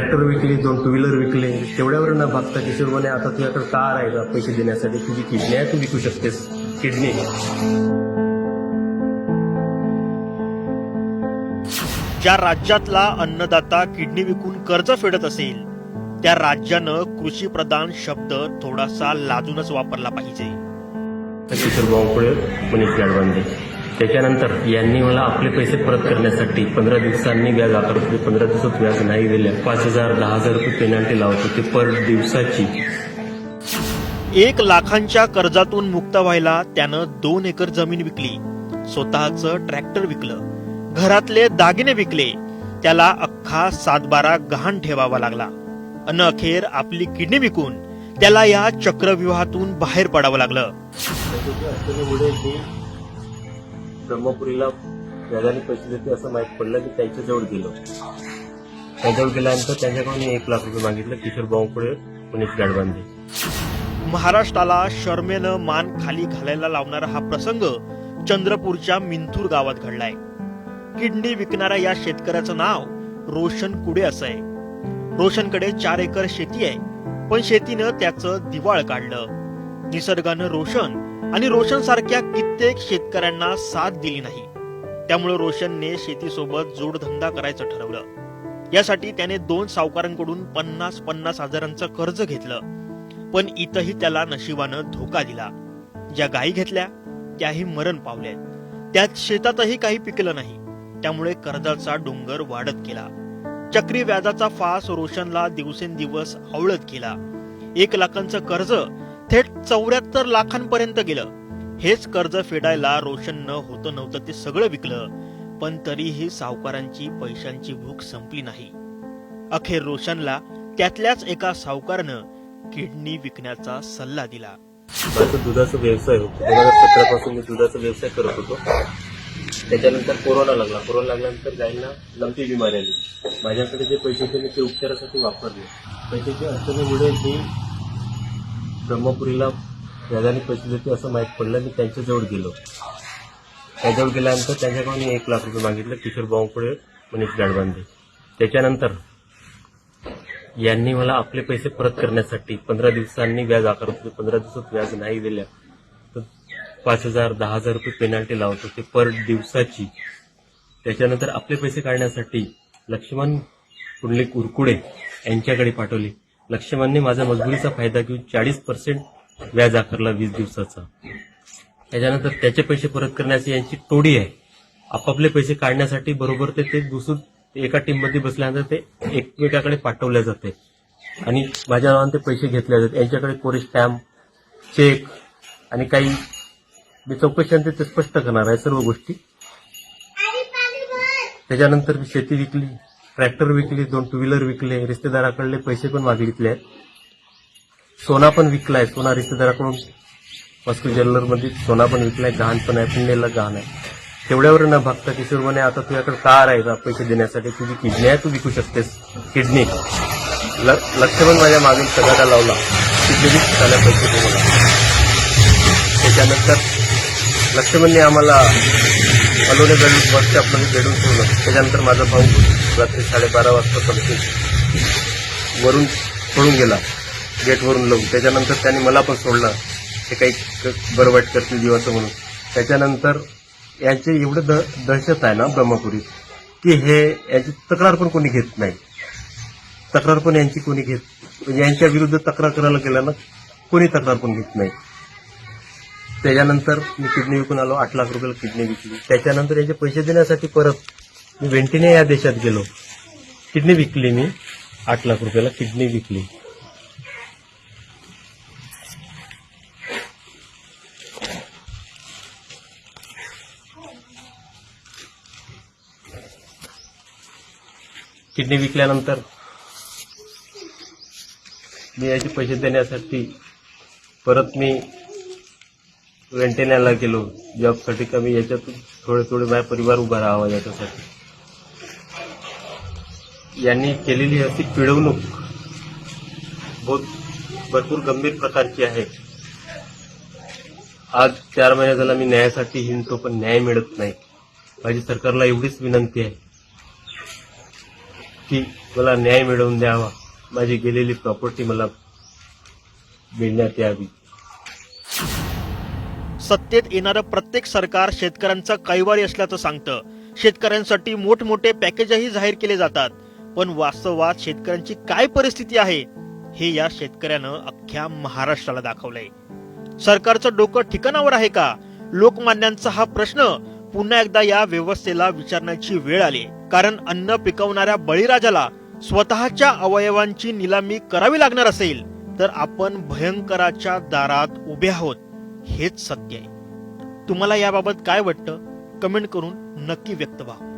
Tractor विकली, 2 two wheeler विकले, तेवढ्यावर न भागता किशोर म्हणे आता तुझ्याकडे कार आहे का पैसे देण्यासाठी, तुझी किडनी आहे, तू विकू शकतेस किडनी. ज्या राज्यातला अन्नदाता किडनी विकून कर्ज फेडत असेल त्या राज्यानं कृषी प्रधान शब्द थोडासा लाजूनच वापरला पाहिजे. किशोर बावनकुळे, मनीष गाडबांधे. त्याच्यानंतर यांनी मला आपले पैसे परत करण्यासाठी 15 दिवसांनी व्याज आकारत होते. 15 दिवसात व्याज नाही दिल्या 5,000 10,000 रुपये पेनल्टी लावत होते पर दिवसाची. 1 लाखांच्या कर्जातून मुक्त व्हायला त्यानं 2 एकर जमीन विकली, स्वतःचं ट्रॅक्टर विकलं, घरातले दागिने विकले, त्याला अख्खा 7-12 गहाण ठेवावा लागला अन अखेर आपली किडनी विकून त्याला या चक्रव्यूहातून बाहेर पडावं लागलं. ब्रह्मपुरीला व्याजाने पैसे देते असं माहीत पडलं की त्यांच्याजवळ गेलो. त्यांच्याजवळ गेल्यानंतर त्यांच्याकडून 1 लाख रुपये मागितलं. किशोर बावनकुळे, मनीष गाडबांधे. महाराष्ट्राला शर्मेनं मान खाली घालायला लावणारा हा प्रसंग चंद्रपूरच्या मिंथूर गावात घडलाय. किडनी विकणाऱ्या या शेतकऱ्याचं नाव रोशन कुडे असं आहे. रोशनकडे 4 एकर शेती आहे, पण शेतीनं त्याचं दिवाळ काढलं. निसर्गानं रोशन आणि रोशन सारख्या कित्येक शेतकऱ्यांना साथ दिली नाही. त्यामुळे रोशनने शेतीसोबत जोडधंदा करायचं ठरवलं. यासाठी त्याने 2 सावकारांकडून 50,000 हजारांचं कर्ज घेतलं. पण इथंही त्याला नशिबानं धोका दिला. ज्या गायी घेतल्या त्याही मरण पावल्या. त्यात शेतातही काही पिकलं नाही. त्यामुळे कर्जाचा डोंगर वाढत गेला. चक्री व्याजाचा फास रोशनला दिवसेंदिवस आवळत गेला. 1 लाखांचं कर्ज थेट 74 लाखांपर्यंत गेलं. हेच कर्ज फेडायला रोशननं होतं नव्हतं ते सगळं विकलं, पण तरीही सावकारांची पैशांची भूक संपली नाही. अखेर रोशनला त्यातल्याच एका सावकारानं किडनी विकण्याचा सल्ला दिला. माझा दुधाचा व्यवसाय होता. 2017 पासून मी दुधाचा व्यवसाय करत होतो. त्याच्यानंतर कोरोना लागला. कोरोना लागल्यानंतर गायींना लंपी बिमारी आली. माझ्याकडे जे पैसे होते मी ते उपचारासाठी वापरले. पैशाची अडचणीमुळे मी ब्रह्मपुरीला व्याजाने पैसे देते असं माहीत पडलं मी त्यांच्याजवळ गेलो. त्याच्याजवळ गेल्यानंतर त्यांच्याकडून 1 लाख रुपये मागितलं. किशोर बावनकुळे, मनीष गाडबांधे. त्याच्यानंतर यांनी मला आपले पैसे परत करण्यासाठी 15 दिवसांनी व्याज आकारत होते. 15 दिवसात व्याज नाही दिल्या तर 5,000 10,000 रुपये पेनल्टी लावत होते पर दिवसाची. त्याच्यानंतर आपले पैसे काढण्यासाठी लक्ष्मण पुंडलिक उरकुडे यांच्याकडे पाठवले. लक्ष्मणने माझा मजबुरीचा फायदा घेऊन 40% व्याज आकारला 20 दिवसाचा. त्याच्यानंतर त्याचे पैसे परत करण्याची यांची टोळी आहे. आपापले पैसे काढण्यासाठी बरोबर ते दुसरं एका टीममध्ये बसल्यानंतर ते एकमेकाकडे पाठवले जाते आणि माझ्या नावाने ते पैसे घेतले जाते. यांच्याकडे कोरे स्टॅम्प, चेक आणि काही मी चौकशी ते स्पष्ट करणार आहे सर्व गोष्टी. त्याच्यानंतर मी शेती विकली, ट्रॅक्टर विकली, 2 टू व्हीलर विकले, रिश्तेदाराकडले पैसे पण मागितले आहेत. सोना पण विकलाय. सोना रिश्तेदाराकडून मस्को ज्वेलरमध्ये सोना पण विकलाय. गहाण पण आहे, पुण्याला गहाण आहे. तेवढ्यावर न भागता किशोर म्हणे आता तुझ्याकडे कार आहे का पैसे देण्यासाठी, तुझी किडनी आहे, तू विकू शकतेस किडनी. लक्ष्मण माझ्या मागून सगळा लावला. किडनी त्याला पैसे दे मला. त्याच्यानंतर लक्ष्मणने आम्हाला अलोने वर्कशॉपमध्ये भेटून ठेवलं. त्याच्यानंतर माझा भाऊ रात्री 12:30 वाजता परत वरून पळून गेला, गेटवरून लावून. त्याच्यानंतर त्यांनी मला पण सोडलं. ते काही बरं वाईट करतील जीवाचं म्हणून. त्याच्यानंतर यांचे एवढं दहशत आहे ना ब्रह्मपुरीत की यांची तक्रार पण कोणी घेत नाही. तक्रार पण यांची कोणी घेत म्हणजे यांच्या विरुद्ध तक्रार करायला गेलं ना कोणी तक्रार पण घेत नाही. त्याच्यानंतर मी किडनी विकून आलो. 8 लाख रुपयाला किडनी विकली. त्याच्यानंतर यांचे पैसे देण्यासाठी परत मी वेंटिने या देशात गेलो. किडनी विकली मी. 8 लाख रुपयाला किडनी विकली. किडनी विकल्यानंतर मी याचे पैसे देण्यासाठी परत मी वेंटेण्याला गेलो जॉबसाठी. कमी याच्यातून थोडे माझा परिवार उभा राहावा याच्यासाठी. यांनी केलेली अशी पिळवणूक भरपूर गंभीर प्रकारची आहे. आज 4 महिने झाला मी न्यायासाठी हिंडतो पण न्याय मिळत नाही. माझी सरकारला एवढीच विनंती आहे की मला न्याय मिळवून द्यावा, माझी गेलेली प्रॉपर्टी मला मिळण्यात यावी. सत्तेत येणारं प्रत्येक सरकार शेतकऱ्यांचा कैवारी असल्याचं सांगतं. शेतकऱ्यांसाठी मोठमोठे पॅकेजही जाहीर केले जातात. पण वास्तवात शेतकऱ्यांची काय परिस्थिती आहे हे या शेतकऱ्यानं अख्ख्या महाराष्ट्राला दाखवलंय. सरकारचं डोकं ठिकाणावर आहे का? लोकमान्यांचा हा प्रश्न पुन्हा एकदा या व्यवस्थेला विचारण्याची वेळ आली. कारण अन्न पिकवणाऱ्या बळीराजाला स्वतःच्या अवयवांची निलामी करावी लागणार असेल तर आपण भयंकराच्या दारात उभे आहोत, हेच सत्य आहे. तुम्हाला याबाबत काय वाटतं? कमेंट करून नक्की व्यक्त व्हा.